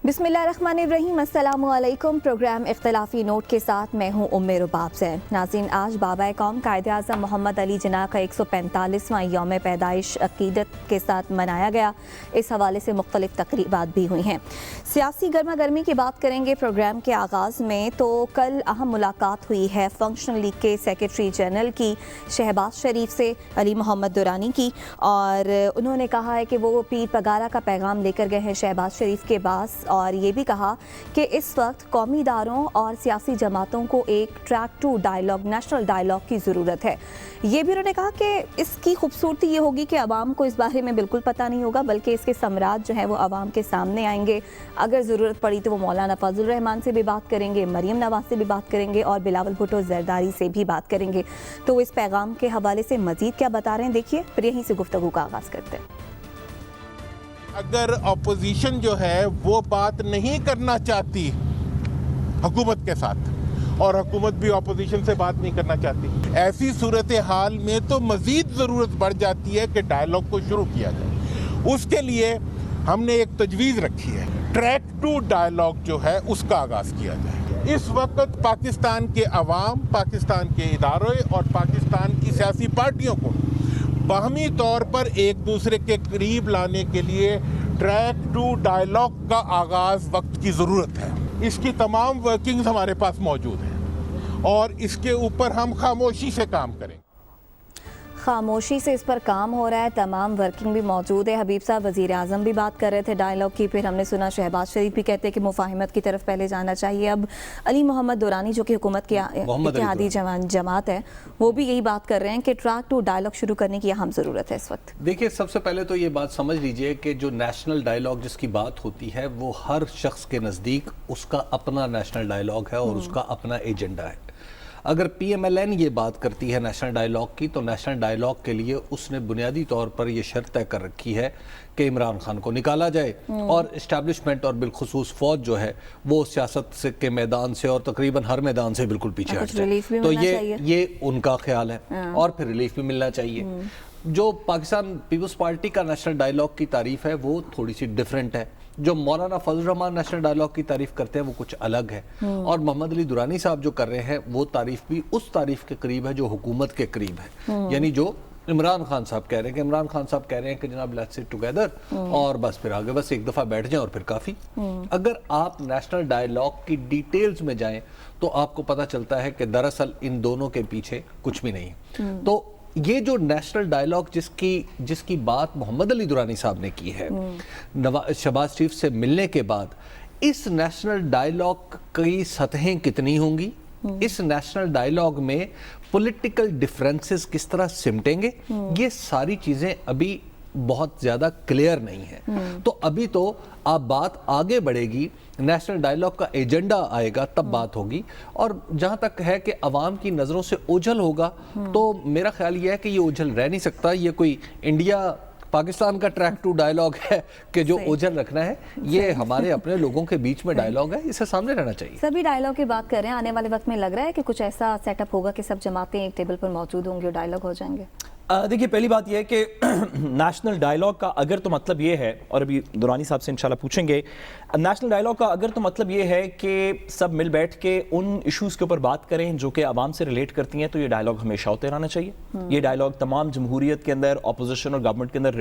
बिस्मिल्लाहिर्रहमानिर्रहीम, अस्सलामु अलैकुम। प्रोग्राम इख्तिलाफी नोट के साथ मैं हूँ उम्मे रुबाब से। नाज़रीन, आज बाबा कौम कायद-ए-आज़म मोहम्मद अली जिन्ना का 145वां यौम पैदाइश अकीदत के साथ मनाया गया। इस हवाले से मुख्तलिफ तकरीबात भी हुई हैं। सियासी गर्मा गर्मी की बात करेंगे प्रोग्राम के आगाज़ में। तो कल अहम मुलाकात हुई है फंक्शनल लीग के सेक्रेटरी जनरल की शहबाज शरीफ से, अली मोहम्मद दुरानी की, और उन्होंने कहा है कि वो पीर पगारा का पैगाम लेकर गए हैं शहबाज शरीफ के पास, और ये भी कहा कि इस वक्त कौमी इदारों और सियासी जमातों को एक track two dialogue, national dialogue की ज़रूरत है। ये भी उन्होंने कहा कि इसकी खूबसूरती ये होगी कि आवाम को इस बारे में बिल्कुल पता नहीं होगा, बल्कि इसके समराज जो है वो आवाम के सामने आएंगे। अगर ज़रूरत पड़ी तो वो मौलाना फजल रहमान से भी बात करेंगे, मरीम नवाज से भी बात करेंगे और बिलावल भुट्टो जरदारी से भी बात करेंगे। तो इस पैगाम के हवाले से मज़ीद क्या बता रहे हैं, देखिए, फिर यहीं से गुफ्तगू का आगाज़ करते हैं। अगर अपोजिशन जो है वो बात नहीं करना चाहती हुकूमत के साथ, और हुकूमत भी अपोजिशन से बात नहीं करना चाहती, ऐसी सूरत हाल में तो मज़ीद ज़रूरत बढ़ जाती है कि डायलॉग को शुरू किया जाए। उसके लिए हमने एक तजवीज़ रखी है, ट्रैक टू डायलॉग जो है उसका आगाज़ किया जाए। इस वक्त पाकिस्तान के अवाम, पाकिस्तान के इदारों और पाकिस्तान की सियासी पार्टियों को बाहमी तौर पर एक दूसरे के करीब लाने के लिए ट्रैक टू डायलॉग का आगाज़ वक्त की ज़रूरत है। इसकी तमाम वर्किंग्स हमारे पास मौजूद हैं और इसके ऊपर हम खामोशी से काम करें। खामोशी से इस पर काम हो रहा है, तमाम वर्किंग भी मौजूद है। हबीब साहब वज़ीर आज़म भी बात कर रहे थे डायलॉग की, फिर हमने सुना शहबाज शरीफ भी कहते हैं कि मुफाहिमत की तरफ पहले जाना चाहिए। अब अली मोहम्मद दुरानी जो कि हुकूमत की इत्तेहादी जमात है, वो भी यही बात कर रहे हैं कि ट्रैक टू डायलॉग शुरू करने की अहम ज़रूरत है इस वक्त। देखिए, सबसे पहले तो ये बात समझ लीजिए कि जो नेशनल डायलॉग जिसकी बात होती है वो हर शख्स के नज़दीक उसका अपना नेशनल डायलॉग है और उसका अपना एजेंडा है। अगर PMLN ये बात करती है नेशनल डायलॉग की, तो नेशनल डायलॉग के लिए उसने बुनियादी तौर पर ये शर्त तय कर रखी है कि इमरान खान को निकाला जाए और इस्टेब्लिशमेंट और बिलखुसूस फौज जो है वो सियासत से के मैदान से और तकरीबन हर मैदान से बिल्कुल पीछे हट जाए। तो ये उनका ख्याल है और फिर रिलीफ भी मिलना चाहिए। जो पाकिस्तान पीपल्स पार्टी का नेशनल डायलॉग की तारीफ है वो थोड़ी सी डिफरेंट है। जो मौलाना फजल रहमान नेशनल डायलॉग की तारीफ करते हैं वो कुछ अलग है, और मोहम्मद अली दुरानी साहब जो कर रहे हैं वो तारीफ भी उस तारीफ के करीब है जो हुकूमत के करीब है। यानी जो इमरान खान साहब कह रहे हैं कि इमरान खान साहब कह रहे हैं कि जनाब लेट्स सिट टुगेदर और बस फिर आगे बस एक दफ़ा बैठ जाएं और फिर काफ़ी। अगर आप नेशनल डायलॉग की डिटेल्स में जाएं तो आपको पता चलता है कि दरअसल इन दोनों के पीछे कुछ भी नहीं है। तो ये जो नेशनल डायलॉग जिसकी बात मोहम्मद अली दुरानी साहब ने की है शहबाज शरीफ से मिलने के बाद, इस नेशनल डायलॉग की सतहें कितनी होंगी, इस नेशनल डायलॉग में पॉलिटिकल डिफरेंसेस किस तरह सिमटेंगे, ये सारी चीज़ें अभी बहुत ज़्यादा क्लियर नहीं है। तो अभी तो आप बात आगे बढ़ेगी, नेशनल डायलॉग का एजेंडा आएगा तब बात होगी। और जहाँ तक है कि अवाम की नज़रों से ओझल होगा, तो मेरा ख्याल ये है कि ये ओझल रह नहीं सकता। ये कोई इंडिया पाकिस्तान का ट्रैक टू डायलॉग है कि जो ओझल रखना है, ये हमारे अपने लोगों के बीच में डायलॉग है, इसे सामने रहना चाहिए। सभी डायलॉग की बात कर रहे हैं, आने वाले वक्त में लग रहा है कि कुछ ऐसा सेटअप होगा कि सब जमातें एक टेबल पर मौजूद होंगी और डायलॉग हो जाएंगे। देखिए, पहली बात यह है कि नेशनल डायलॉग का अगर तो मतलब ये है, और अभी दुरानी साहब से इंशाल्लाह पूछेंगे, नेशनल डायलॉग का अगर तो मतलब ये है कि सब मिल बैठ के उन इश्यूज़ के ऊपर बात करें जो कि आवाम से रिलेट करती हैं, तो ये डायलॉग हमेशा होते रहना चाहिए। ये डायलॉग तमाम जमहूरियत के अंदर, अपोजिशन और गवर्नमेंट के अंदर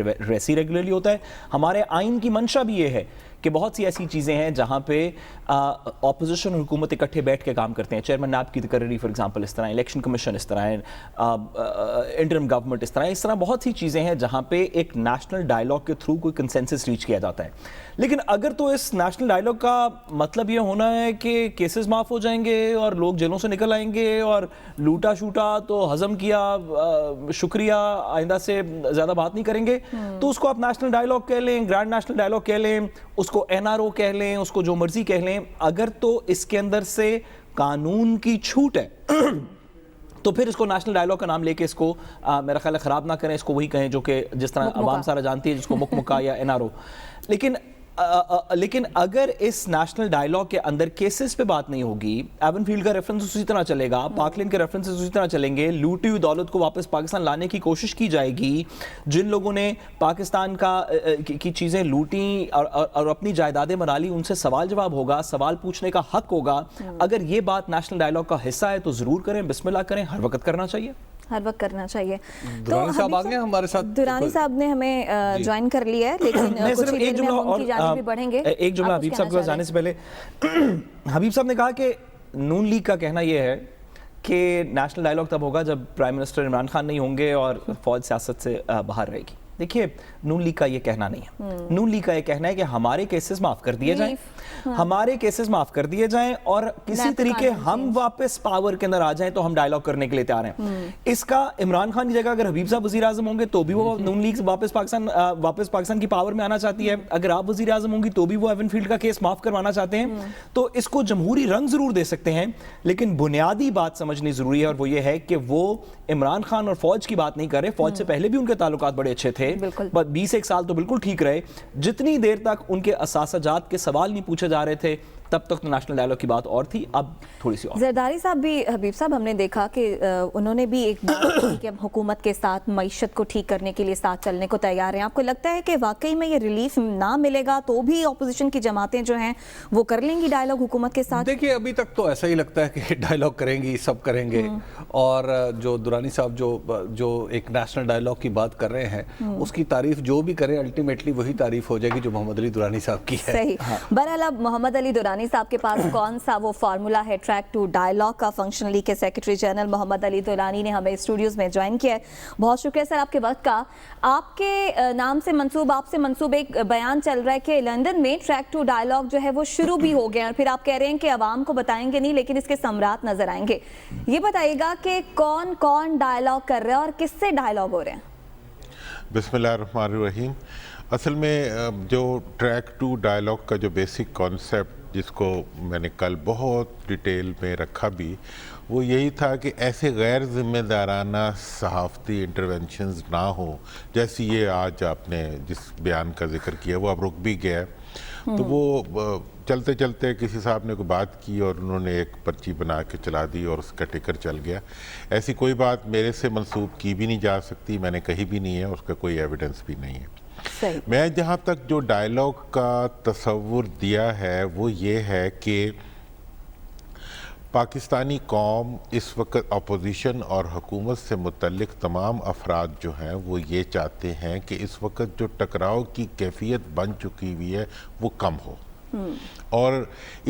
रेगुलरली होता है। हमारे आइन की मंशा भी ये है कि बहुत सी ऐसी चीज़ें हैं जहाँ पे अपोजिशन और हुकूमत इकट्ठे बैठ के काम करते हैं। चेयरमैन नैब की तकर्री फॉर एग्जांपल इस तरह, इलेक्शन कमीशन इस तरह, इंटरिम गवर्नमेंट इस तरह बहुत सी चीज़ें हैं जहाँ पे एक नेशनल डायलॉग के थ्रू कोई कंसेंसस रीच किया जाता है। लेकिन अगर तो इस नेशनल डायलॉग का मतलब ये होना है कि केसेस माफ़ हो जाएंगे और लोग जेलों से निकल आएंगे और लूटा शूटा तो हजम किया, शुक्रिया, आइंदा से ज़्यादा बात नहीं करेंगे, तो उसको आप नेशनल डायलॉग कह लें, ग्रैंड नेशनल डायलॉग कह लें, उसको NRO कह लें, उसको जो मर्जी कह लें, अगर तो इसके अंदर से कानून की छूट है तो फिर इसको नेशनल डायलॉग का नाम लेके इसको मेरा ख्याल है ख़राब ना करें, इसको वही कहें जो कि जिस तरह आवाम सारा जानती है, जिसको मुकमुका या NRO। लेकिन لیکن اگر اس نیشنل ڈائیلاگ کے اندر کیسز پہ بات نہیں ہوگی, ایون فیلڈ کا ریفرنس اسی طرح چلے گا, پارکلین کے ریفرنسز اسی طرح چلیں گے, لوٹی ہوئی دولت کو واپس پاکستان لانے کی کوشش کی جائے گی, جن لوگوں نے پاکستان کی چیزیں لوٹیں اور اپنی جائیدادیں بنا لی, ان سے سوال جواب ہوگا, سوال پوچھنے کا حق ہوگا. اگر یہ بات نیشنل ڈائیلاگ کا حصہ ہے تو ضرور کریں, بسم اللہ کریں, ہر وقت کرنا چاہیے, ہر وقت کرنا چاہیے. درانی صاحب آگے ہمارے ساتھ, درانی صاحب نے ہمیں جوائن کر لیا ہے, لیکن کچھ ہی دیر میں ہم ان کی جانب بھی بڑھیں گے. ایک جملہ حبیب صاحب کے جانے سے پہلے, حبیب صاحب نے کہا کہ نون لیگ کا کہنا یہ ہے کہ نیشنل ڈائیلاگ تب ہوگا جب پرائم منسٹر عمران خان نہیں ہوں گے اور فوج سیاست سے باہر رہے گی. دیکھیے, نون لیگ کا یہ کہنا نہیں ہے. نون لیگ کا یہ کہنا ہے کہ ہمارے کیسز معاف کر دیے جائیں, ہمارے کیسز معاف کر دیے جائیں, اور کسی طریقے ہم واپس پاور کے اندر آ جائیں تو ہم ڈائیلاگ کرنے کے لیے تیار ہیں. اس کا عمران خان کی جگہ اگر حبیب صاحب وزیر اعظم ہوں گے تو بھی وہ نون لیگ واپس پاکستان کی پاور میں آنا چاہتی ہے. اگر آپ وزیر اعظم ہوں گی تو بھی وہ ایون فیلڈ کا کیس معاف کروانا چاہتے ہیں. تو اس کو جمہوری رنگ ضرور دے سکتے ہیں, لیکن بنیادی بات سمجھنی ضروری ہے, اور وہ یہ ہے کہ وہ عمران خان اور فوج کی بات نہیں کر رہے. فوج سے پہلے بھی ان کے تعلقات بڑے اچھے تھے, 20 سال تو بالکل ٹھیک رہے. جتنی دیر تک ان کے اساسہ جات کے سوال نہیں پوچھے جا رہے تھے تب تک تو نیشنل ڈائیلاگ کی بات اور تھی, اب تھوڑی سی اور. زرداری صاحب بھی, حبیب صاحب, ہم نے دیکھا کہ انہوں نے بھی ایک بات کی کہ ہم حکومت کے ساتھ معیشت کو ٹھیک کرنے کے لیے ساتھ چلنے کو تیار ہیں. آپ کو لگتا ہے کہ واقعی میں یہ ریلیف نہ ملے گا تو بھی اپوزیشن کی جماعتیں جو ہیں وہ کر لیں گی ڈائیلاگ حکومت کے ساتھ؟ دیکھیے, ابھی تک تو ایسا ہی لگتا ہے کہ ڈائیلاگ کریں گی, سب کریں گے. اور جو درانی صاحب جو ایک نیشنل ڈائیلاگ کی بات کر رہے ہیں, اس کی تعریف جو بھی کریں الٹیمیٹلی وہی تعریف ہو جائے گی جو محمد علی درانی صاحب کی ہے. صحیح. بہرحال اب محمد علی درانی صاحب کے پاس کون سا وہ فارمولا ہے ٹریک ٹو ڈائیلاگ کا؟ فنکشن لیگ کے سیکرٹری جنرل محمد علی درانی نے ہمیں اسٹوڈیوز میں جوائن کیا ہے. بہت شکریہ سر آپ کے وقت کا. آپ کے نام سے منسوب, آپ سے منسوب ایک بیان چل رہا ہے کہ لندن میں ٹریک ٹو ڈائیلاگ جو ہے وہ شروع بھی ہو گیا, اور پھر آپ کہہ رہے ہیں کہ عوام کو بتائیں گے نہیں لیکن اس کے ثمرات نظر آئیں گے. یہ بتائیے گا کہ کون کون ڈائیلاگ کر رہے ہیں اور کس سے ڈائیلاگ ہو رہے ہیں؟ بسم اللہ الرحمن الرحیم. اصل میں جو ٹریک ٹو ڈائیلاگ کا جو بیسک کانسیپٹ جس کو میں نے کل بہت ڈیٹیل میں رکھا بھی, وہ یہی تھا کہ ایسے غیر ذمہ دارانہ صحافتی انٹرونشنز نہ ہوں جیسی یہ آج آپ نے جس بیان کا ذکر کیا, وہ اب رک بھی گیا ہے. تو وہ چلتے چلتے کسی صاحب نے کوئی بات کی اور انہوں نے ایک پرچی بنا کے چلا دی اور اس کا ٹکر چل گیا. ایسی کوئی بات میرے سے منسوب کی بھی نہیں جا سکتی, میں نے کہی بھی نہیں ہے, اس کا کوئی ایویڈنس بھی نہیں ہے. میں جہاں تک جو ڈائیلاگ کا تصور دیا ہے وہ یہ ہے کہ پاکستانی قوم اس وقت اپوزیشن اور حکومت سے متعلق تمام افراد جو ہیں وہ یہ چاہتے ہیں کہ اس وقت جو ٹکراؤ کی کیفیت بن چکی ہوئی ہے وہ کم ہو, اور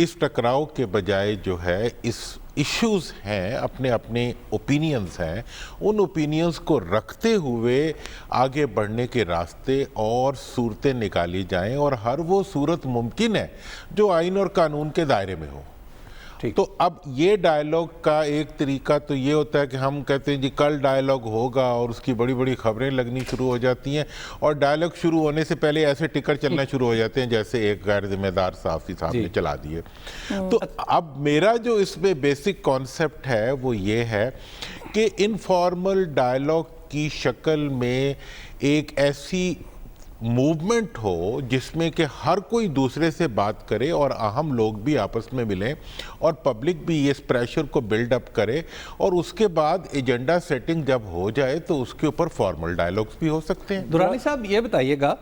اس ٹکراؤ کے بجائے جو ہے اس ایشوز ہیں, اپنے اپنے اوپینینز ہیں, ان اوپینینز کو رکھتے ہوئے آگے بڑھنے کے راستے اور صورتیں نکالی جائیں, اور ہر وہ صورت ممکن ہے جو آئین اور قانون کے دائرے میں ہو. تو اب یہ ڈائیلاگ کا ایک طریقہ تو یہ ہوتا ہے کہ ہم کہتے ہیں جی کل ڈائیلاگ ہوگا, اور اس کی بڑی بڑی خبریں لگنی شروع ہو جاتی ہیں, اور ڈائیلاگ شروع ہونے سے پہلے ایسے ٹکر چلنا شروع ہو جاتے ہیں جیسے ایک غیر ذمہ دار صحافی صاحب نے چلا دیے. تو اب میرا جو اس میں بیسک کانسیپٹ ہے وہ یہ ہے کہ انفارمل ڈائیلاگ کی شکل میں ایک ایسی موومنٹ ہو جس میں کہ ہر کوئی دوسرے سے بات کرے اور اہم لوگ بھی آپس میں ملیں اور پبلک بھی اس پریشر کو بلڈ اپ کرے, اور اس کے بعد ایجنڈا سیٹنگ جب ہو جائے تو اس کے اوپر فارمل ڈائیلاگز بھی ہو سکتے ہیں. درانی صاحب یہ بتائیے گا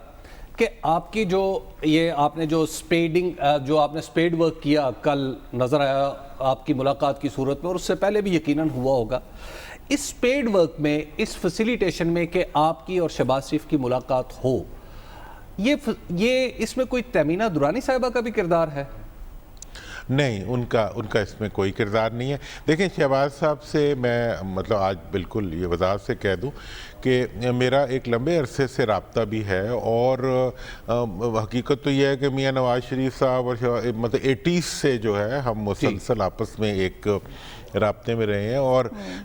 کہ آپ کی جو یہ آپ نے جو اسپیڈ ورک کیا کل نظر آیا آپ کی ملاقات کی صورت میں, اور اس سے پہلے بھی یقیناً ہوا ہوگا, اس اسپیڈ ورک میں, اس فیسیلیٹیشن میں کہ آپ کی اور شہباز شریف کی ملاقات ہو, یہ اس میں کوئی تیمینہ درانی صاحبہ کا بھی کردار ہے؟ نہیں, ان کا اس میں کوئی کردار نہیں ہے. دیکھیں, شہباز صاحب سے میں مطلب آج بالکل یہ وضاحت سے کہہ دوں کہ میرا ایک لمبے عرصے سے رابطہ بھی ہے, اور حقیقت تو یہ ہے کہ میاں نواز شریف صاحب اور مطلب 80s سے جو ہے ہم مسلسل آپس میں ایک رابطے میں رہے ہیں. اور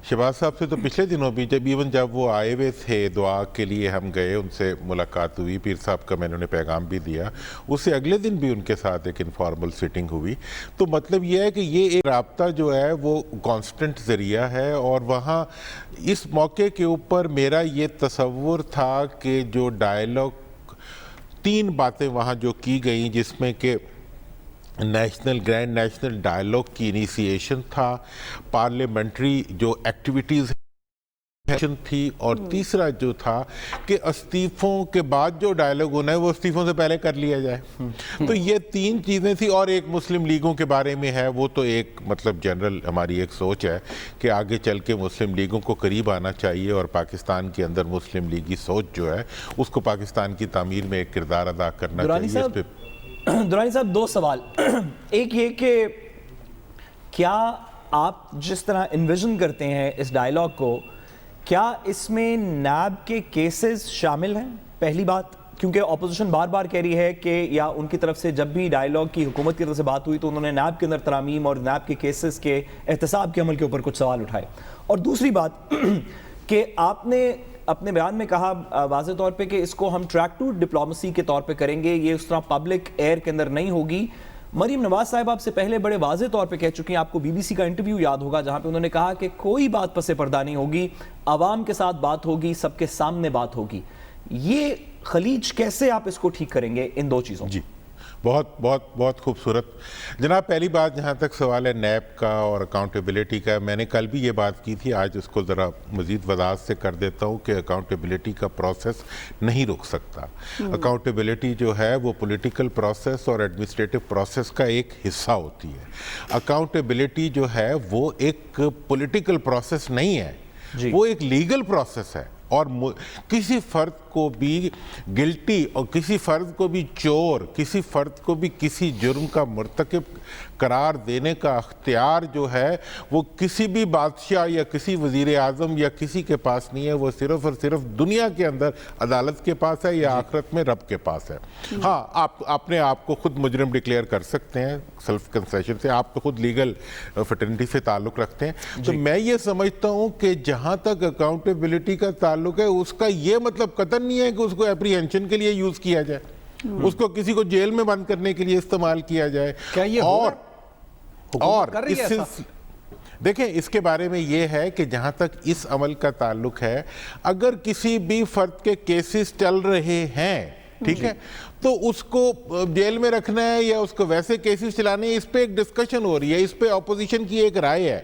شہباز صاحب سے تو پچھلے دنوں بھی جب وہ آئے ہوئے تھے دعا کے لیے ہم گئے, ان سے ملاقات ہوئی, پیر صاحب کا میں نے انہیں پیغام بھی دیا, اس سے اگلے دن بھی ان کے ساتھ ایک انفارمل سیٹنگ ہوئی. تو مطلب یہ ہے کہ یہ ایک رابطہ جو ہے وہ کانسٹنٹ ذریعہ ہے, اور وہاں اس موقع کے اوپر میرا یہ تصور تھا کہ جو ڈائیلاگ 3 باتیں وہاں جو کی گئیں جس میں کہ گرینڈ نیشنل ڈائیلاگ کی انیسیشن تھا، پارلیمنٹری جو ایکٹیویٹیز تھی، اور تیسرا جو تھا کہ استعفوں کے بعد جو ڈائیلاگ ہونا ہے وہ استعفوں سے پہلے کر لیا جائے. تو یہ 3 چیزیں تھی. اور ایک مسلم لیگوں کے بارے میں ہے، وہ تو ایک مطلب جنرل ہماری ایک سوچ ہے کہ آگے چل کے مسلم لیگوں کو قریب آنا چاہیے، اور پاکستان کے اندر مسلم لیگی سوچ جو ہے اس کو پاکستان کی تعمیر میں ایک کردار ادا کرنا چاہیے. درانی صاحب 2 سوال. ایک یہ کہ کیا آپ جس طرح انویژن کرتے ہیں اس ڈائیلاگ کو، کیا اس میں نیب کے کیسز شامل ہیں؟ پہلی بات، کیونکہ اپوزیشن بار بار کہہ رہی ہے کہ یا ان کی طرف سے جب بھی ڈائیلاگ کی حکومت کی طرف سے بات ہوئی تو انہوں نے نیب کے اندر ترامیم اور نیب کے کیسز کے احتساب کے عمل کے اوپر کچھ سوال اٹھائے. اور دوسری بات کہ آپ نے اپنے بیان میں کہا واضح طور پہ کہ اس کو ہم ٹریک ٹو ڈپلومیسی کے طور پہ کریں گے، یہ اس طرح پبلک ایئر کے اندر نہیں ہوگی. مریم نواز صاحب آپ سے پہلے بڑے واضح طور پہ کہہ چکی ہیں، آپ کو بی بی سی کا انٹرویو یاد ہوگا جہاں پہ انہوں نے کہا کہ کوئی بات پس پردہ نہیں ہوگی، عوام کے ساتھ بات ہوگی، سب کے سامنے بات ہوگی. یہ خلیج کیسے آپ اس کو ٹھیک کریں گے ان 2 چیزوں؟ جی بہت بہت بہت خوبصورت جناب. پہلی بات جہاں تک سوال ہے نیب کا اور اکاؤنٹیبلٹی کا، میں نے کل بھی یہ بات کی تھی، آج اس کو ذرا مزید وضاحت سے کر دیتا ہوں کہ اکاؤنٹیبلٹی کا پروسیس نہیں رک سکتا. اکاؤنٹیبلٹی جو ہے وہ پولیٹیکل پروسیس اور ایڈمنسٹریٹو پروسیس کا ایک حصہ ہوتی ہے. اکاؤنٹیبلٹی جو ہے وہ ایک پولیٹیکل پروسیس نہیں ہے، وہ ایک لیگل پروسیس ہے. اور کسی فرد کو بھی گلٹی اور کسی فرد کو بھی چور، کسی فرد کو بھی کسی جرم کا مرتکب قرار دینے کا اختیار جو ہے وہ کسی بھی بادشاہ یا کسی وزیر اعظم یا کسی کے پاس نہیں ہے، وہ صرف اور صرف دنیا کے اندر عدالت کے پاس ہے یا آخرت میں رب کے پاس ہے. ہاں آپ اپنے آپ کو خود مجرم ڈکلیئر کر سکتے ہیں سیلف کنسیشن سے، آپ تو خود لیگل فٹرنٹی سے تعلق رکھتے ہیں. تو میں یہ سمجھتا ہوں کہ جہاں تک اکاؤنٹیبلٹی کا تعلق ہے اس کا یہ مطلب قطعاً نہیں ہے کہ اس کو اپریہنشن کے لیے یوز کیا جائے، اس کو کسی کو جیل میں بند کرنے کے لیے استعمال کیا جائے. اور دیکھیں اس کے بارے میں یہ ہے کہ جہاں تک اس عمل کا تعلق ہے، اگر کسی بھی فرد کے کیسز چل رہے ہیں، ٹھیک ہے، تو اس کو جیل میں رکھنا ہے یا اس کو ویسے کیسز چلانے ہیں، اس پہ ایک ڈسکشن ہو رہی ہے. اس پہ اپوزیشن کی ایک رائے ہے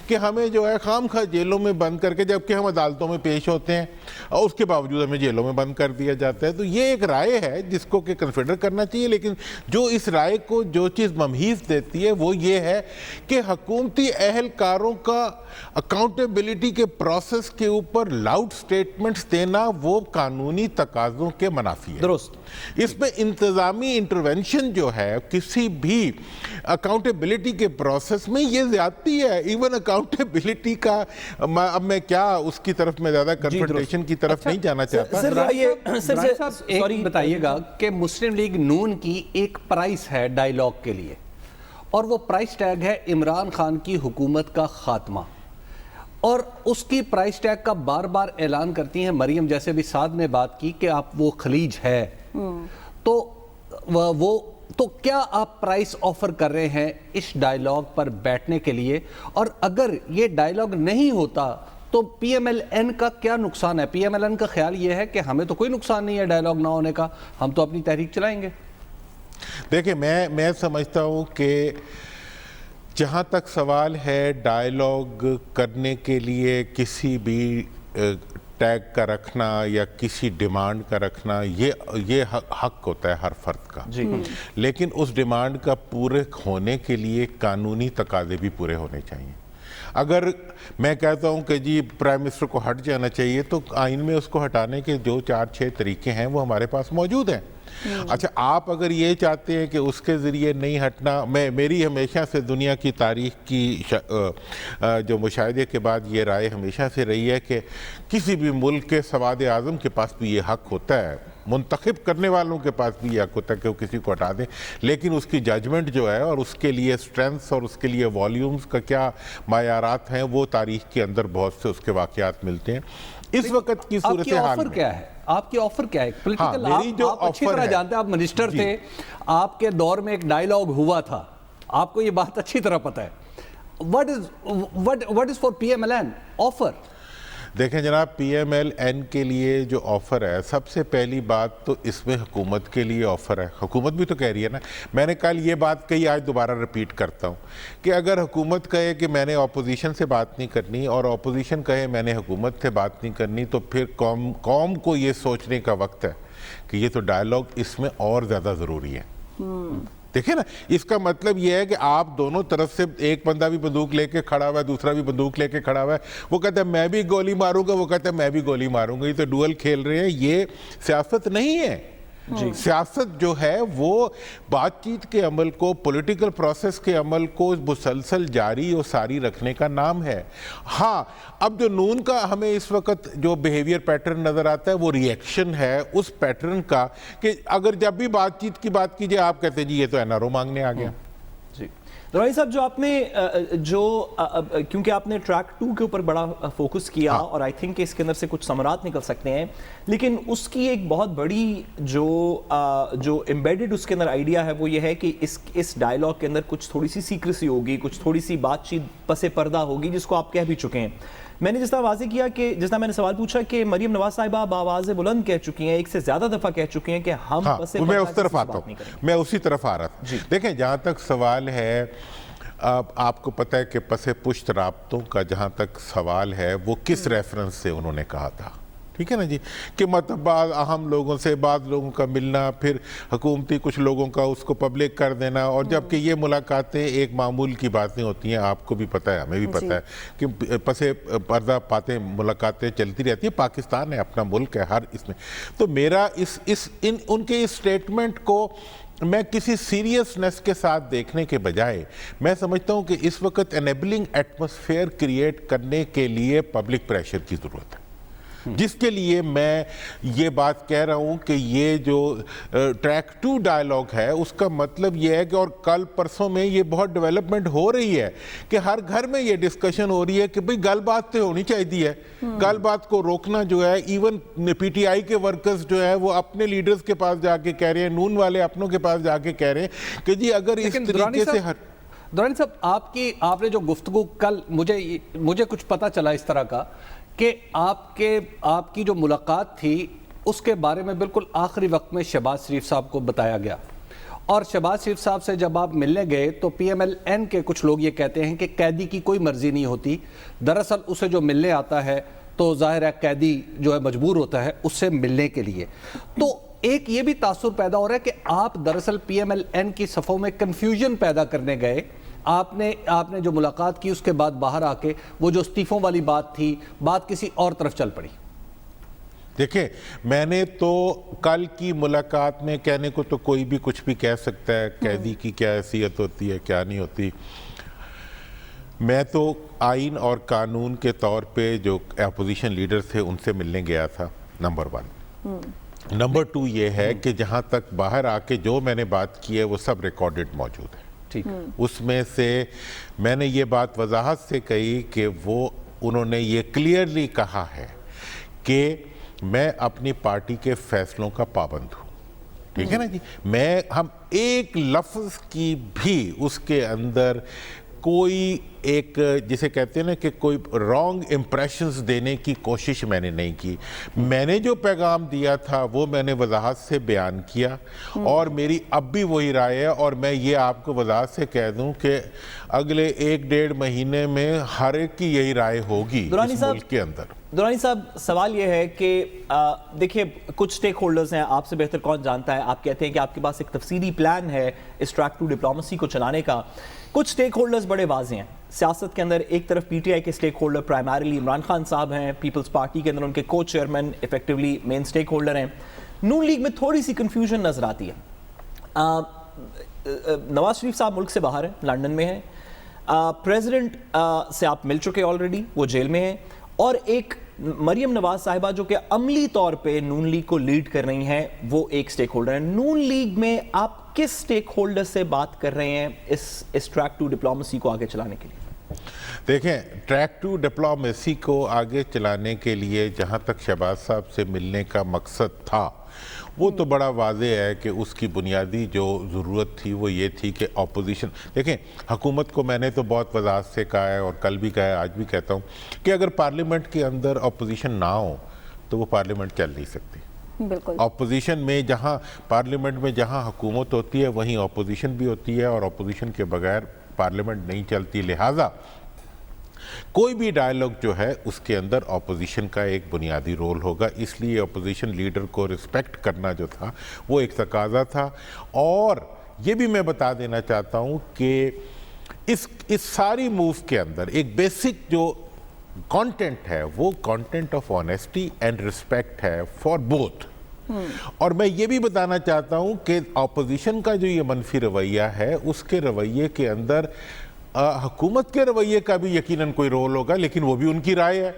کہ ہمیں جو ہے خام خواہ جیلوں میں بند کر کے، جبکہ ہم عدالتوں میں پیش ہوتے ہیں اور اس کے باوجود ہمیں جیلوں میں بند کر دیا جاتا ہے. تو یہ ایک رائے ہے جس کو کہ کنسیڈر کرنا چاہیے. لیکن جو اس رائے کو جو چیز ممحیص دیتی ہے وہ یہ ہے کہ حکومتی اہلکاروں کا اکاؤنٹیبلٹی کے پروسیس کے اوپر لاؤڈ سٹیٹمنٹس دینا وہ قانونی تقاضوں کے منافی ہے. درست. اس میں انتظامی انٹرونشن جو ہے کسی بھی اکاؤنٹیبلٹی کے پروسیس میں یہ زیادتی ہے. ایون اکاؤنٹیبلٹی کا اب میں کیا اس کی طرف میں زیادہ کنفرنٹیشن کی طرف نہیں جانا چاہتا. ایک بتائیے گا کہ مسلم لیگ نون کی ایک پرائس ہے ڈائیلاگ کے لیے، اور وہ پرائس ٹیگ ہے عمران خان کی حکومت کا خاتمہ، اور اس کی پرائس ٹیگ کا بار بار اعلان کرتی ہیں مریم جیسے بھی ساتھ میں بات کی کہ آپ وہ خلیج ہے. تو کیا آپ پرائس آفر کر رہے ہیں اس ڈائیلاگ پر بیٹھنے کے لیے؟ اور اگر یہ ڈائیلاگ نہیں ہوتا تو پی ایم ایل این کا کیا نقصان ہے؟ پی ایم ایل این کا خیال یہ ہے کہ ہمیں تو کوئی نقصان نہیں ہے ڈائیلاگ نہ ہونے کا، ہم تو اپنی تحریک چلائیں گے. دیکھیں میں سمجھتا ہوں کہ جہاں تک سوال ہے ڈائیلاگ کرنے کے لیے کسی بھی ٹیگ کا رکھنا یا کسی ڈیمانڈ کا رکھنا، یہ حق ہوتا ہے ہر فرد کا. لیکن اس ڈیمانڈ کا پورے ہونے کے لیے قانونی تقاضے بھی پورے ہونے چاہیے. اگر میں کہتا ہوں کہ جی پرائم منسٹر کو ہٹ جانا چاہیے تو آئین میں اس کو ہٹانے کے جو 4-6 طریقے ہیں وہ ہمارے پاس موجود ہیں. اچھا آپ اگر یہ چاہتے ہیں کہ اس کے ذریعے نہیں ہٹنا، میری ہمیشہ سے دنیا کی تاریخ کی جو مشاہدے کے بعد یہ رائے ہمیشہ سے رہی ہے کہ کسی بھی ملک کے سواد اعظم کے پاس بھی یہ حق ہوتا ہے، منتخب کرنے والوں کے پاس بھی یہ حق ہوتا ہے کہ وہ کسی کو ہٹا دیں. لیکن اس کی ججمنٹ جو ہے اور اس کے لیے سٹرینتھس اور اس کے لیے والیومز کا کیا معیارات ہیں وہ تاریخ کے اندر بہت سے اس کے واقعات ملتے ہیں. اس وقت کی صورتحال میں کیا ہے؟ آپ کی آفر کیا ہے؟ پولیٹیکل آپ اچھی طرح جانتے ہیں، آپ منسٹر تھے، آپ کے دور میں ایک ڈائیلاگ ہوا تھا، آپ کو یہ بات اچھی طرح پتہ ہے. What is for PMLN offer? देखें जनाब, PMLN के लिए जो ऑफ़र है, सबसे पहली बात तो इसमें हुकूमत के लिए ऑफ़र है। हुकूमत भी तो कह रही है ना, मैंने कल ये बात कही, आज दोबारा रिपीट करता हूँ कि अगर हुकूमत कहे कि मैंने अपोजिशन से बात नहीं करनी और अपोजिशन कहे मैंने हुकूमत से बात नहीं करनी, तो फिर कौम को ये सोचने का वक्त है कि ये तो डायलॉग इसमें और ज़्यादा ज़रूरी है। देखिए ना, इसका मतलब ये है कि आप दोनों तरफ से, एक बंदा भी बंदूक लेके खड़ा हुआ है, दूसरा भी बंदूक लेके खड़ा हुआ है, वो कहता है मैं भी गोली मारूंगा, वो कहता है मैं भी गोली मारूंगा, ये तो डुअल खेल रहे हैं। ये सियासत नहीं है। सियासत जो है वो बातचीत के अमल को, पॉलिटिकल प्रोसेस के अमल को मुसलसल जारी और सारी रखने का नाम है। हाँ, अब जो नून का हमें इस वक्त जो बिहेवियर पैटर्न नज़र आता है वो रिएक्शन है उस पैटर्न का कि अगर जब भी बातचीत की बात कीजिए आप कहते हैं जी ये तो एनआरओ मांगने आ गया। जी दुरानी साहब, जो आपने क्योंकि आपने ट्रैक 2 के ऊपर बड़ा फोकस किया, हाँ। और आई थिंक इसके अंदर से कुछ समरात निकल सकते हैं, लेकिन उसकी एक बहुत बड़ी जो एम्बेडेड उसके अंदर आइडिया है वो ये है कि इस डायलॉग के अंदर कुछ थोड़ी सी सीक्रेसी होगी, कुछ थोड़ी सी बातचीत पसे पर्दा होगी, जिसको आप कह भी चुके हैं। मैंने जिस तरह वाज़ेह किया कि जिस तरह मैंने सवाल पूछा कि मरियम नवाज साहिबा बावाज़ बुलंद कह चुकी हैं, एक से ज्यादा दफा कह चुकी हैं कि हम हाँ, पसे मैं पर्दा उस तरफ किसी से आता बात नहीं हूँ, करेंगे। मैं उसी तरफ आ रहा था। देखें, जहाँ तक सवाल है, आपको पता है कि पसे पुश्त राब्तों का जहाँ तक सवाल है वो किस रेफरेंस से उन्होंने कहा था, ठीक है ना जी, कि मतलब बाद अहम लोगों से बाद लोगों का मिलना, फिर हुकूमती कुछ लोगों का उसको पब्लिक कर देना, और जबकि ये मुलाकातें एक मामूल की बातें होती हैं, आपको भी पता है, हमें भी पता है कि पसे पर्दा बातें मुलाकातें चलती रहती हैं। पाकिस्तान है, अपना मुल्क है, हर इसमें। तो मेरा उनके इस स्टेटमेंट को मैं किसी सीरियसनेस के साथ देखने के बजाय मैं समझता हूँ कि इस वक्त एनेबलिंग एटमॉस्फेयर क्रिएट करने के लिए पब्लिक प्रेशर की ज़रूरत है, जिसके लिए मैं ये बात कह रहा हूँ कि ये जो ट्रैक 2 डायलॉग है उसका मतलब ये है कि, और कल परसों में ये बहुत डेवलपमेंट हो रही है कि हर घर में ये डिस्कशन हो रही है कि भाई गलबात तो होनी चाहिए है। गलबात को रोकना जो है, इवन PTI के वर्कर्स जो है वो अपने लीडर्स के पास जाके कह रहे हैं, नून वाले अपनों के पास जाके कह रहे हैं कि जी अगर इस तरीके से दुरानी साहब, आपने जो गुफ्तगू कल, मुझे कुछ पता चला इस तरह का कि आपकी जो मुलाकात थी उसके बारे में बिल्कुल आखिरी वक्त में शहबाज शरीफ साहब को बताया गया, और शहबाज शरीफ साहब से जब आप मिलने गए तो PMLN के कुछ लोग ये कहते हैं कि कैदी की कोई मर्जी नहीं होती, दरअसल उसे जो मिलने आता है तो जाहिर है कैदी जो है मजबूर होता है उससे मिलने के लिए। तो एक ये भी तासुर पैदा हो रहा है कि आप दरअसल PMLN की सफ़ों में कन्फ्यूजन पैदा करने गए। आपने जो मुलाकात की उसके बाद बाहर आके वो जो इस्तीफों वाली बात थी, बात किसी और तरफ चल पड़ी। देखिए, मैंने तो कल की मुलाकात में, कहने को तो कोई भी कुछ भी कह सकता है, कैदी की क्या हैसियत होती है क्या नहीं होती, मैं तो आइन और कानून के तौर पे जो अपोजिशन लीडर थे उनसे मिलने गया था, नंबर 1। नंबर 2 ये है कि जहाँ तक बाहर आके जो मैंने बात की है वो सब रिकॉर्डेड मौजूद है, ठीक। उसमें से मैंने ये बात वजाहत से कही कि उन्होंने ये क्लियरली कहा है कि मैं अपनी पार्टी के फैसलों का पाबंद हूँ, ठीक है ना जी। हम एक लफ्ज़ की भी उसके अंदर कोई एक, जिसे कहते हैं ना कि कोई रॉन्ग इम्प्रेशंस देने की कोशिश मैंने नहीं की। मैंने जो पैगाम दिया था वो मैंने वजाहत से बयान किया, और मेरी अब भी वही राय है, और मैं ये आपको वजाहत से कह दूं कि अगले 1-1.5 महीने में हर एक की यही राय होगी इस मुल्क के अंदर। दुरानी साहब, सवाल ये है कि देखिए, कुछ स्टेक होल्डर्स हैं, आपसे बेहतर कौन जानता है, आप कहते हैं कि आपके पास एक तफसीली प्लान है इस ट्रैक 2 डिप्लोमेसी को चलाने का। कुछ स्टेक होल्डर्स बड़े वाज़ेह हैं सियासत के अंदर। एक तरफ PTI के stake holder primarily Imran Khan साहब हैं, पीपल्स पार्टी के अंदर उनके को chairman effectively main stake holder हैं। नून लीग में थोड़ी सी कन्फ्यूजन नजर आती है। नवाज शरीफ साहब मुल्क से बाहर हैं, लंदन में हैं, प्रेसिडेंट से आप मिल चुके ऑलरेडी, वो जेल में हैं, और एक मरियम नवाज साहिबा जो कि अमली तौर पे नून लीग को लीड कर रही हैं, वो एक स्टेक होल्डर है। नून लीग में आप किस स्टेक होल्डर से बात कर रहे हैं इस ट्रैक 2 डिप्लोमेसी को आगे चलाने के लिए? देखें, ट्रैक टू डिप्लोमेसी को आगे चलाने के लिए जहां तक शहबाज साहब से मिलने का मकसद था, वो तो बड़ा वाज़ेह है कि उसकी बुनियादी जो ज़रूरत थी वो ये थी कि अपोजिशन, देखें हुकूमत को मैंने तो बहुत वजाहत से कहा है और कल भी कहा है, आज भी कहता हूँ कि अगर पार्लियामेंट के अंदर अपोजिशन ना हो तो वो पार्लियामेंट चल नहीं सकती। बिल्कुल। अपोजिशन में जहाँ पार्लियामेंट में जहाँ हुकूमत होती है वहीं अपोजिशन भी होती है और अपोजिशन के बगैर पार्लियामेंट नहीं चलती। लिहाजा कोई भी डायलॉग जो है उसके अंदर अपोजिशन का एक बुनियादी रोल होगा, इसलिए अपोजिशन लीडर को रिस्पेक्ट करना जो था वो एक तकाजा था। और ये भी मैं बता देना चाहता हूँ कि इस सारी मूव के अंदर एक बेसिक जो कंटेंट है वो content of honesty and respect है फॉर बोथ। और मैं ये भी बताना चाहता हूँ कि अपोजिशन का जो ये मनफी रवैया है उसके रवैये के अंदर हुकूमत के रवैये का भी यकीनन कोई रोल होगा, लेकिन वो भी उनकी राय है।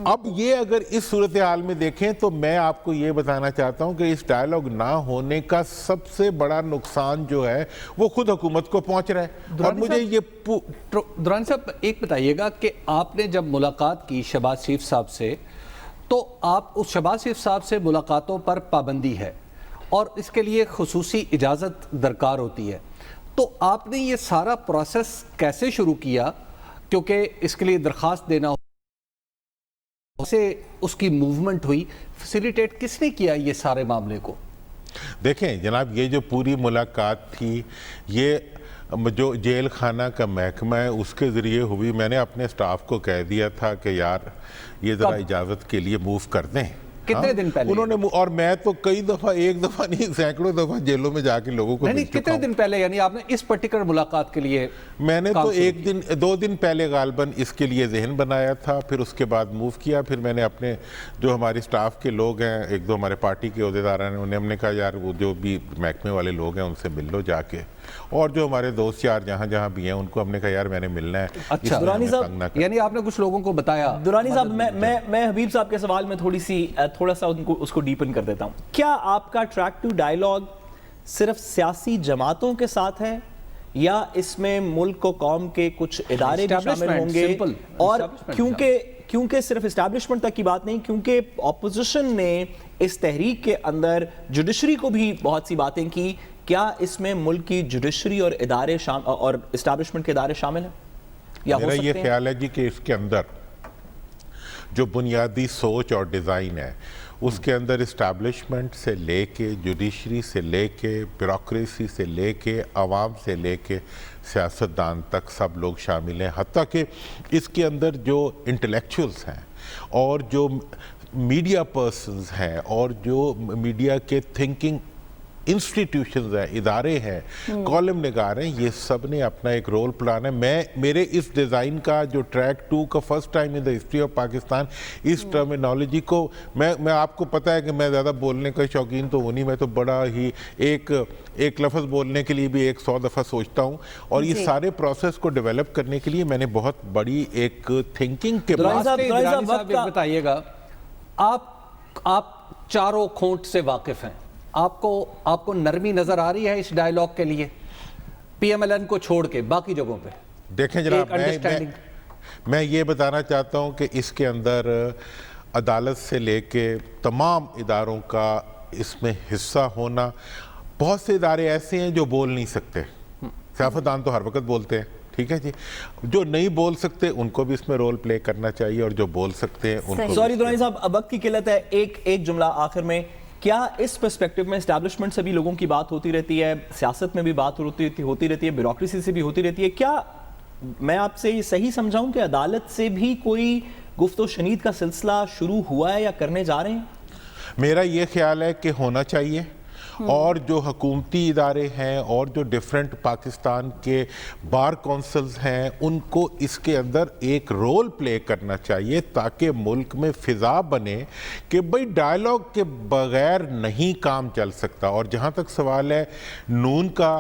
अब ये अगर इस सूरत हाल में देखें तो मैं आपको ये बताना चाहता हूँ कि इस डायलॉग ना होने का सबसे बड़ा नुकसान जो है वो खुद हुकूमत को पहुँच रहा है। और मुझे ये दुरानी साहब एक बताइएगा कि आपने जब मुलाकात की शहबाज शरीफ साहब से, तो आप उस शहबाज शरीफ साहब से मुलाकातों पर पाबंदी है और इसके लिए खुसूसी इजाज़त दरकार होती है, तो आपने ये सारा प्रोसेस कैसे शुरू किया? क्योंकि इसके लिए दरख्वास्त देना से उसकी मूवमेंट हुई, फैसिलिटेट किसने किया ये सारे मामले को? देखें जनाब, ये जो पूरी मुलाकात थी ये जो जेल खाना का महकमा है उसके ज़रिए हुई। मैंने अपने स्टाफ को कह दिया था कि यार ये ज़रा इजाज़त के लिए मूव कर दें। कितने दिन पहले? उन्होंने, और मैं तो कई दफ़ा, एक दफ़ा नहीं सैकड़ों दफ़ा जेलों में जाके लोगों को नहीं, कितने दिन पहले, यानी आपने इस पर्टिकुलर मुलाकात के लिए? मैंने तो एक दिन 2 दिन पहले गालबन इसके लिए जहन बनाया था, फिर उसके बाद मूव किया। फिर मैंने अपने जो हमारे स्टाफ के लोग हैं, एक दो हमारे पार्टी के अहदेदार हैं, उन्हें हमने कहा यार वो जो भी महकमे वाले लोग हैं उनसे मिल लो जाके, और जो हमारे दोस्त यार जहाँ जहाँ भी हैं उनको हमने कहा यार मैंने मिलना है। अच्छा, दुरानी साहब, यानी आपने कुछ लोगों को बताया? दुरानी साहब, मैं हबीब साहब के सवाल में थोड़ा सा उसको डीपन कर देता हूं। क्या आपका ट्रैक टू डायलॉग सिर्फ सियासी जमातों के साथ है या इसमें मुल्क को कौम के कुछ इदारे भी शामिल होंगे? और क्योंकि सिर्फ एस्टैब्लिशमेंट तक की बात नहीं, क्योंकि ऑपोजिशन ने इस तहरीक के अंदर जुडिशरी को भी बहुत सी बातें की, क्या इसमें मुल्क की जुडिशरी और इदारे और एस्टैब्लिशमेंट के इदारे शामिल हैं या हो सकते हैं? मेरा ये ख्याल है जी कि इसके अंदर जो बुनियादी सोच और डिज़ाइन है उसके अंदर इस्टेब्लिशमेंट से लेके, जुडिशरी से लेके, ब्यूरोक्रेसी से लेके, आवाम से लेके सियासतदान तक सब लोग शामिल हैं। हत्ता कि इसके अंदर जो इंटेलेक्चुअल्स हैं और जो मीडिया पर्सन्स हैं और जो मीडिया के थिंकिंग इंस्टीट्यूशंस हैं, इदारे हैं, कॉलम निगार हैं, ये सब ने अपना एक रोल प्लान है। मेरे इस डिज़ाइन का जो ट्रैक 2 का first time in the history of Pakistan, इस टर्मिनोलॉजी को मैं आपको पता है कि मैं ज़्यादा बोलने का शौकीन तो हूँ नहीं, मैं तो बड़ा ही एक लफ्ज़ बोलने के लिए भी 100 दफ़ा सोचता हूँ। और ये सारे प्रोसेस को डेवलप करने के लिए मैंने बहुत बड़ी एक थिंकिंग के बाद बताइएगा, आप चारों खोट से वाकिफ़ हैं, आपको नरमी नजर आ रही है इस डायलॉग के लिए पीएमएलएन को छोड़ के बाकी जगहों पे? देखें जनाब, मैं ये बताना चाहता हूं कि इसके अंदर अदालत से लेके तमाम इदारों का इसमें हिस्सा होना, बहुत से इदारे ऐसे हैं जो बोल नहीं सकते, सियासतदान तो हर वक्त बोलते हैं, ठीक है जी, जो नहीं बोल सकते उनको भी इसमें रोल प्ले करना चाहिए और जो बोल सकते हैं उनको। सॉरी दुरानी साहब, अब वक्त की किल्लत है, एक जुमला आखिर में, क्या इस पर्सपेक्टिव में एस्टैब्लिशमेंट से भी लोगों की बात होती रहती है, सियासत में भी बात होती रहती है, ब्यूरोक्रेसी से भी होती रहती है, क्या मैं आपसे ये सही समझाऊं कि अदालत से भी कोई गुफ्तो शनीद का सिलसिला शुरू हुआ है या करने जा रहे हैं? मेरा ये ख्याल है कि होना चाहिए, और जो हुकूमती इदारे हैं और जो डिफरेंट पाकिस्तान के बार काउंसिल्स हैं उनको इसके अंदर एक रोल प्ले करना चाहिए ताकि मुल्क में फ़िज़ा बने कि भाई डायलॉग के बगैर नहीं काम चल सकता। और जहाँ तक सवाल है नून का,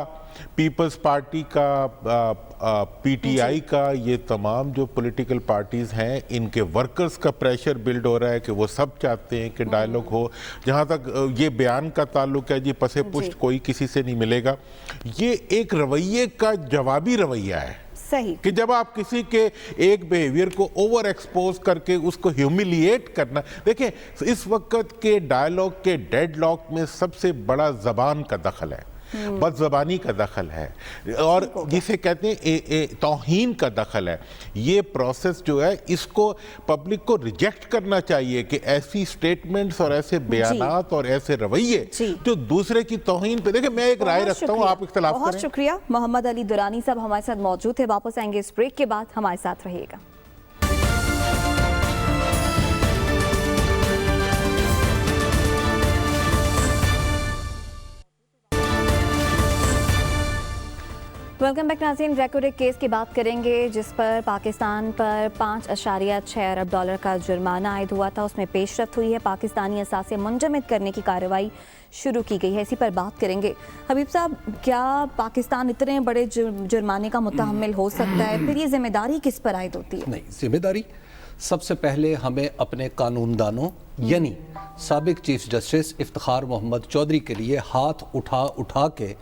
पीपल्स पार्टी का, पीटीआई का, ये तमाम जो पॉलिटिकल पार्टीज़ हैं इनके वर्कर्स का प्रेशर बिल्ड हो रहा है कि वो सब चाहते हैं कि डायलॉग हो। जहाँ तक ये बयान का ताल्लुक है जी, पसे पुष्ट कोई किसी से नहीं मिलेगा, ये एक रवैये का जवाबी रवैया है। सही। कि जब आप किसी के एक बिहेवियर को ओवर एक्सपोज करके उसको ह्यूमिलिएट करना, देखें इस वक्त के डायलॉग के डेडलॉक में सबसे बड़ा जबान का दखल है, बदजबानी का दखल है और जिसे कहते हैं तौहीन का दखल है। ये प्रोसेस जो है इसको पब्लिक को रिजेक्ट करना चाहिए कि ऐसी स्टेटमेंट्स और ऐसे बयानात और ऐसे रवैये जो दूसरे की तौहीन पे, देखिए मैं एक राय रखता हूँ, आप इख्तिलाफ करें। बहुत शुक्रिया। मोहम्मद अली दुरानी साहब हमारे साथ मौजूद थे। वापस आएंगे इस ब्रेक के बाद, हमारे साथ रहिएगा। वेलकम बैक नाज़रीन। रेकोर्डेड केस की बात करेंगे जिस पर पाकिस्तान पर 5.6 अरब डॉलर का जुर्माना आयद हुआ था, उसमें पेशरफ्त हुई है। पाकिस्तानी असासे मुंजमद करने की कार्रवाई शुरू की गई है, इसी पर बात करेंगे। हबीब साहब, क्या पाकिस्तान इतने बड़े जुर्माने का मुतहम्मिल हो सकता है? फिर ये जिम्मेदारी किस पर आयद होती है? नहीं, जिम्मेदारी सबसे पहले हमें अपने कानूनदानों यानी साबिक चीफ जस्टिस इफ्तिखार मोहम्मद चौधरी के लिए हाथ उठा उठा के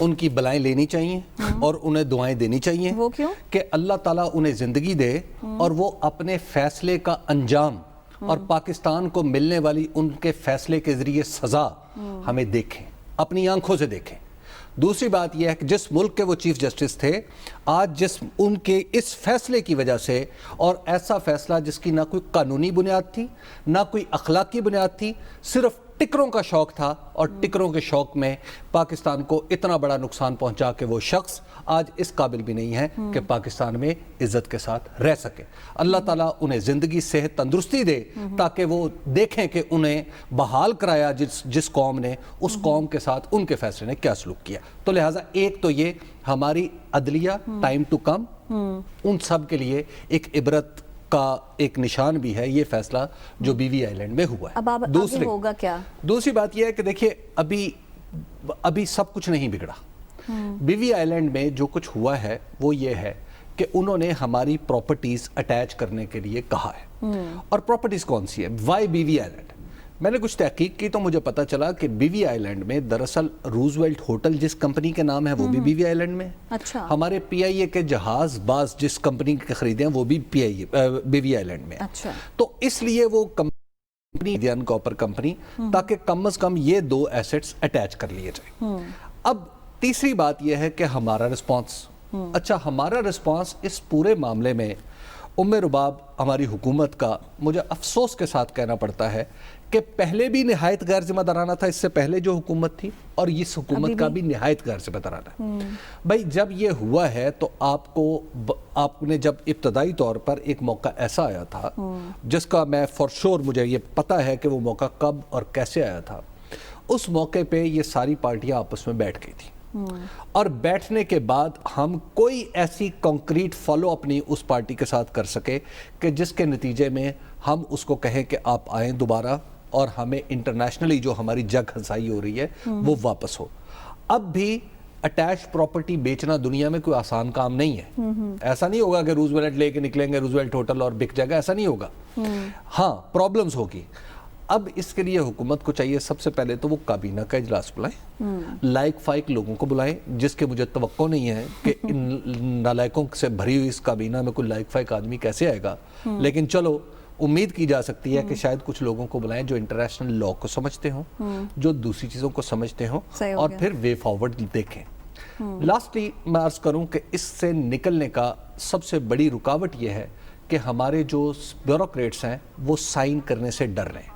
उनकी बलाएं लेनी चाहिए और उन्हें दुआएं देनी चाहिए। वो क्यों? कि अल्लाह ताला उन्हें ज़िंदगी दे और वो अपने फैसले का अंजाम और पाकिस्तान को मिलने वाली उनके फैसले के ज़रिए सज़ा हमें देखें, अपनी आंखों से देखें। दूसरी बात यह है कि जिस मुल्क के वो चीफ जस्टिस थे, आज जिस उनके इस फैसले की वजह से, और ऐसा फैसला जिसकी ना कोई कानूनी बुनियाद थी ना कोई अखलाकी बुनियाद थी, सिर्फ टिकरों का शौक था और टिकरों के शौक में पाकिस्तान को इतना बड़ा नुकसान पहुंचा कि वो शख्स आज इस काबिल भी नहीं है कि पाकिस्तान में इज्जत के साथ रह सके। अल्लाह ताला उन्हें ज़िंदगी सेहत तंदुरुस्ती दे ताकि वो देखें कि उन्हें बहाल कराया जिस कौम ने, उस कौम के साथ उनके फैसले ने क्या सलूक किया। तो लिहाजा एक तो ये हमारी अदलिया टाइम टू कम उन सब के लिए एक इबरत का एक निशान भी है ये फैसला जो बीवी आइलैंड में हुआ है। अब आगे होगा क्या? दूसरी बात यह है कि देखिए अभी सब कुछ नहीं बिगड़ा। बीवी आइलैंड में जो कुछ हुआ है वो ये है कि उन्होंने हमारी प्रॉपर्टीज अटैच करने के लिए कहा है। और प्रॉपर्टीज कौन सी है? वाई बीवी आइलैंड? मैंने कुछ तहकीक की तो मुझे पता चला कि बीवी आइलैंड में दरअसल रूजवेल्ट होटल जिस कंपनी के नाम है वो भी बीवी आइलैंड में। अच्छा। हमारे PIA के जहाज बाज जिस कंपनी के खरीदे हैं वो भी बीवी आइलैंड में। अच्छा। तो इसलिए वो कंपनी इंडियन कॉपर कंपनी, ताकि कम से कम ये दो एसेट्स अटैच कर लिए जाए। अब तीसरी बात यह है कि हमारा रिस्पॉन्स, अच्छा हमारा रिस्पॉन्स इस पूरे मामले में उम्मे रुबाब हमारी हुकूमत का, मुझे अफसोस के साथ कहना पड़ता है कि पहले भी निहायत गैर जिम्मेदाराना था, इससे पहले जो हुकूमत थी, और इस हुकूमत का भी निहायत गैर जिम्मेदाराना है। भाई जब ये हुआ है तो आपने जब इब्तदाई तौर पर एक मौका ऐसा आया था जिसका मैं फॉर श्योर मुझे ये पता है कि वो मौका कब और कैसे आया था। उस मौके पे ये सारी पार्टियां आपस में बैठ गई थी और बैठने के बाद हम कोई ऐसी कॉन्क्रीट फॉलो अप नहीं उस पार्टी के साथ कर सके कि जिसके नतीजे में हम उसको कहें कि आप आएँ दोबारा और हमें इंटरनेशनली जो हमारी जग हंसाई हो रही है वो वापस हो। अब भी अटैच प्रॉपर्टी बेचना दुनिया में कोई आसान काम नहीं है। ऐसा नहीं होगा कि रूजवेल्ट लेके निकलेंगे रूजवेल्ट होटल और बिक जाएगा, ऐसा नहीं होगा। हाँ, प्रॉब्लम्स होगी। अब इसके लिए हुकूमत को चाहिए सबसे पहले तो वो काबीना का इजलास बुलाएं, लायक फाइक लोगों को बुलाएं, जिसके मुझे तवक्को नहीं है कि इन नालायकों से भरी हुई इस काबीना में कोई लायक फाइक आदमी कैसे आएगा। लेकिन चलो उम्मीद की जा सकती है कि शायद कुछ लोगों को बुलाएं जो इंटरनेशनल लॉ को समझते हों, जो दूसरी चीज़ों को समझते हों और फिर वे फॉरवर्ड देखें। लास्टली मैं अर्ज करूं कि इससे निकलने का सबसे बड़ी रुकावट यह है कि हमारे जो ब्यूरोक्रेट्स हैं वो साइन करने से डर रहे हैं,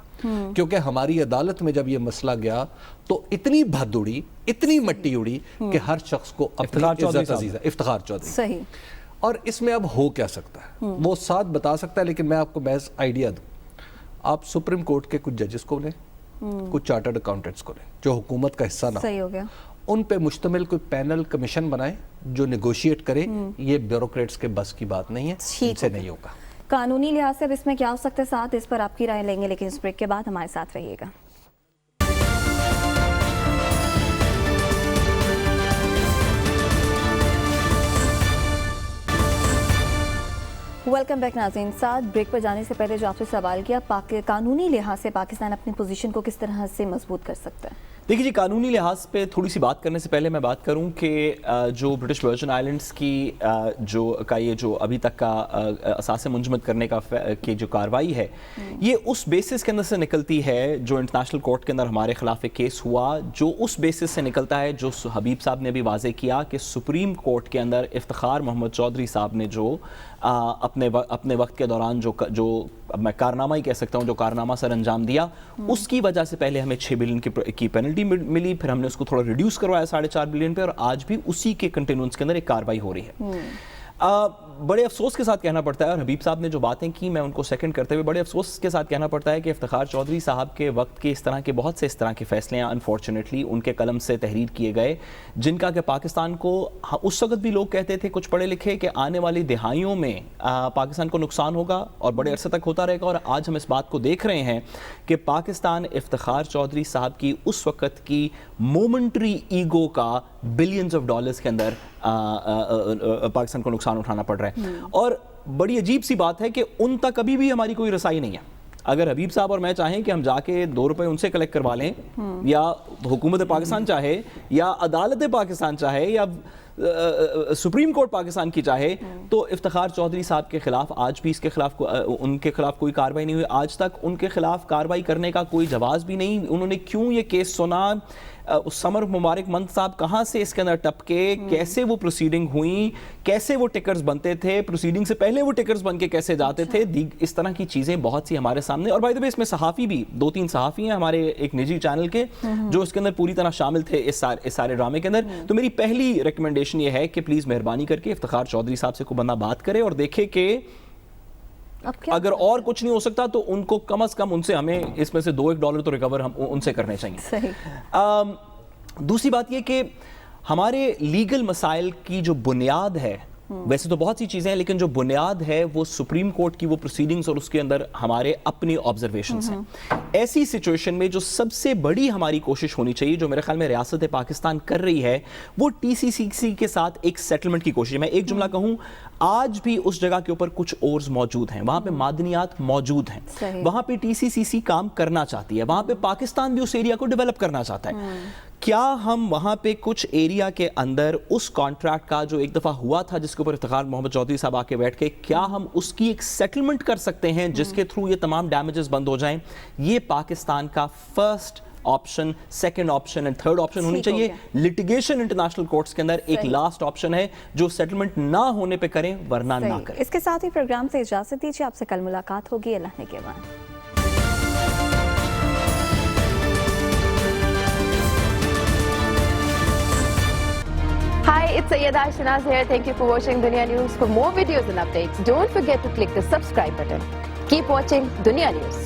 क्योंकि हमारी अदालत में जब ये मसला गया तो इतनी भद उड़ी, इतनी मट्टी उड़ी कि हर शख्स को अपनी इज्जत अजीज है। इफ्तिखार चौधरी सही। और इसमें अब हो क्या सकता है वो साथ बता सकता है, लेकिन मैं आपको महज आइडिया दूं। आप सुप्रीम कोर्ट के कुछ जजेस को लें, कुछ चार्टर्ड अकाउंटेंट्स को लें जो हुकूमत का हिस्सा ना, सही हो गया, उन पे मुश्तमिल कोई पैनल कमीशन बनाए जो नेगोशिएट करे। ये ब्यूरोक्रेट्स के बस की बात नहीं है, इनसे नहीं होगा। कानूनी लिहाज से अब इसमें क्या हो सकता है, साथ इस पर आपकी राय लेंगे, लेकिन इस ब्रेक के बाद हमारे साथ रहिएगा। वेलकम बैक नाज़रीन। साथ ब्रेक पर जाने से पहले जो आपसे सवाल किया, कानूनी लिहाज से पाकिस्तान अपनी पोजीशन को किस तरह से मजबूत कर सकता है? देखिए जी, कानूनी लिहाज पे थोड़ी सी बात करने से पहले मैं बात करूं कि जो ब्रिटिश वर्जिन आइलैंड्स की ये जो अभी तक का असासे मुंजमद करने की जो कार्रवाई है, ये उस बेसिस के अंदर से निकलती है जो इंटरनेशनल कोर्ट के अंदर हमारे खिलाफ एक केस हुआ, जो उस बेसिस से निकलता है जो हबीब साहब ने भी वाजे किया कि सुप्रीम कोर्ट के अंदर इफ्तिखार मोहम्मद चौधरी साहब ने जो अपने वक्त के दौरान जो मैं कारनामा ही कह सकता हूँ, जो कारनामा सर अंजाम दिया, उसकी वजह से पहले हमें 6 बिलियन की पेनल्टी मिली, फिर हमने उसको थोड़ा रिड्यूस करवाया 4.5 बिलियन पे, और आज भी उसी के कंटिन्यूएंस के अंदर एक कार्रवाई हो रही है। बड़े अफसोस के साथ कहना पड़ता है, और हबीब साहब ने जो बातें की मैं उनको सेकंड करते हुए बड़े अफसोस के साथ कहना पड़ता है कि इफ्तिखार चौधरी साहब के वक्त के इस तरह के बहुत से इस तरह के फैसले अनफॉर्चुनेटली उनके कलम से तहरीर किए गए, जिनका कि पाकिस्तान को उस वक्त भी लोग कहते थे कुछ पढ़े लिखे कि आने वाली दिहाइयों में पाकिस्तान को नुकसान होगा और बड़े अरसे तक होता रहेगा। और आज हम इस बात को देख रहे हैं कि पाकिस्तान इफ्तिखार चौधरी साहब की उस वक्त की मोमेंट्री ईगो का बिलियंस ऑफ डॉलर्स के अंदर पाकिस्तान को नुकसान उठाना पड़ रहा है। और बड़ी अजीब सी बात है कि उन तक अभी भी हमारी कोई रसाई नहीं है। अगर हबीब साहब और मैं चाहें कि हम जाके 2 रुपए उनसे कलेक्ट करवा लें, या हुकूमत पाकिस्तान चाहे, या अदालत पाकिस्तान चाहे, या सुप्रीम कोर्ट पाकिस्तान की चाहे, तो इफ्तिखार चौधरी साहब के खिलाफ आज भी उनके खिलाफ कोई कार्रवाई नहीं हुई। आज तक उनके खिलाफ कार्रवाई करने का कोई जवाब भी नहीं। उन्होंने क्यों ये केस सुना, समर मुबारक मंद साहब कहाँ से इसके अंदर टपके, कैसे वो प्रोसीडिंग हुई, कैसे वो टिकर्स बनते थे, प्रोसीडिंग से पहले वो टिकर्स बन के कैसे जाते थे, इस तरह की चीज़ें बहुत सी हमारे सामने। और बाय द वे इसमें सहाफ़ी भी 2-3 सहाफ़ी हैं हमारे एक निजी चैनल के जो इसके अंदर पूरी तरह शामिल थे इस सारे ड्रामे के अंदर। तो मेरी पहली रिकमेंडेशन ये है कि प्लीज़ मेहरबानी करके इफ्तिखार चौधरी साहब से कोई बंदा बात करे और देखे कि अगर और कुछ नहीं हो सकता तो उनको कम से कम उनसे हमें इसमें से $2-1 तो रिकवर हम उनसे करने चाहिए। दूसरी बात यह कि हमारे लीगल मसाइल की जो बुनियाद है, वैसे तो बहुत सी चीज़ें हैं, लेकिन जो बुनियाद है वो सुप्रीम कोर्ट की वो प्रोसीडिंग्स और उसके अंदर हमारे अपनी ऑब्जर्वेशंस हैं। ऐसी सिचुएशन में जो सबसे बड़ी हमारी कोशिश होनी चाहिए, जो मेरे ख्याल में रियासत पाकिस्तान कर रही है, वो TCCC के साथ एक सेटलमेंट की कोशिश है। मैं एक जुमला कहूँ, आज भी उस जगह के ऊपर कुछ ओर्स मौजूद हैं, वहाँ पे मादनियात मौजूद हैं, वहाँ पे TCCC काम करना चाहती है, वहाँ पे पाकिस्तान भी उस एरिया को डेवलप करना चाहता है। क्या हम वहाँ पे कुछ एरिया के अंदर उस कॉन्ट्रैक्ट का जो एक दफ़ा हुआ था जिसके ऊपर इफ्तिखार मोहम्मद चौधरी साहब आके बैठ के, क्या हम उसकी एक सेटलमेंट कर सकते हैं जिसके थ्रू ये तमाम डैमेजेस बंद हो जाएं? ये पाकिस्तान का first option, second option and third option होनी चाहिए। लिटिगेशन इंटरनेशनल कोर्ट्स के अंदर एक लास्ट ऑप्शन है जो सेटलमेंट ना होने पे करें, वरना ना करें। इसके साथ ही प्रोग्राम से इजाजत दीजिए, आपसे कल मुलाकात होगी। अल्लाह ने के बाद। Hi, it's Sayyeda Shanaz here. Thank you for watching Dunya News. For more videos and updates, don't forget to click the subscribe button. Keep watching Dunya News.